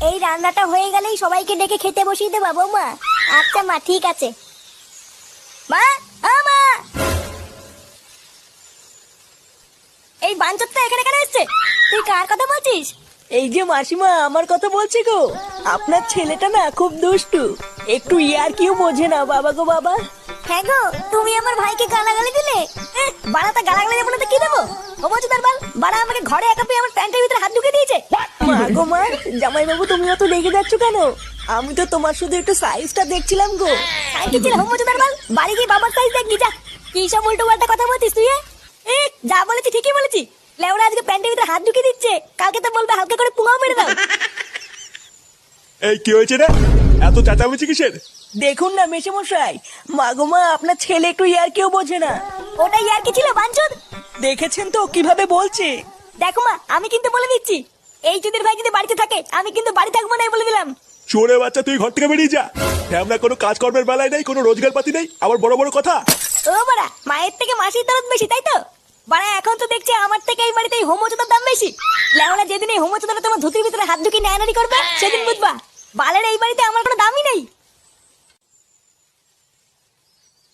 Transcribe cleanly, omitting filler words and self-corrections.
এই রান্নাটা হয়ে গেলেই সবাইকে ডেকে খেতে বসিয়ে দেবা বৌমা। আচ্ছা মা, ঠিক আছে। মা, ও মা, এই বাঞ্চতটা এখানে কেন এসছে? তুই কার কথা বলছিস? এই যে মাসিমা, আমার কথা বলছি গো। আপনার ছেলেটা না খুব দুষ্টু, একটু ইয়ার কিউ বোঝে না বাবা গো বাবা। হ্যাঁ গো, তুমি আমার ভাইকে গালাগালি দিলে। বাড়াটা গালাগালি দেবো না তো কি দেবো? ও বলছো তার বাল, বাড়া আমাকে ঘরে একা পেয়ে আমার প্যান্টের ভিতরে হাত ঢুকে দিয়েছে। মা গো মা, জামাই বাবু তুমি অত রেগে যাচ্ছ কেন? আমি তো তোমার শুধু একটু সাইজটা দেখছিলাম গো। কি ছিল হোম তার বাল? বাড়ি গিয়ে বাবার সাইজ দেখবি যা। কি সব উল্টো পাল্টা কথা বলছিস তুই? যা বলেছি ঠিকই বলেছি। লেওরা আজকে প্যান্টের ভিতরে হাত ঢুকে দিচ্ছে, কালকে তো বলবে হালকা করে পুঙাও মেরে দাও। এই কি হয়েছে রে? এত চেঁচামেচি কিসের? দেখুন না মেশামশাই, মা গো মা, আপনার ছেলে একটু ইয়ার কিউ বোঝে না। ওটাই আর কি ছিল বাঞ্চদ? দেখেছেন তো কিভাবে বলছে। দেখো মা, আমি কিন্তু বলে দিচ্ছি, এই চুদির ভাই যদি বাড়িতে থাকে আমি কিন্তু বাড়ি থাকবো না, বলে দিলাম। চোরে বাচ্চা, তুই ঘর থেকে বেরিয়ে যা। আমরা কোনো কাজকর্মের বেলায় নেই, কোনো রোজগার পাতি নেই, আবার বড় বড় কথা। ও বাড়া, মায়ের থেকে মাসির দরদ বেশি, তাই তো? বাড়া এখন তো দেখছি আমার থেকে এই বাড়িতে এই হোমোচোদার দাম বেশি। লেওলা যেদিন এই হোমোচোদাটা তোমার ধুতির ভিতরে হাত ঢুকিয়ে নেয়ানারি করবে সেদিন বুঝবা বালের এই বাড়িতে আমার কোনো দামই নেই।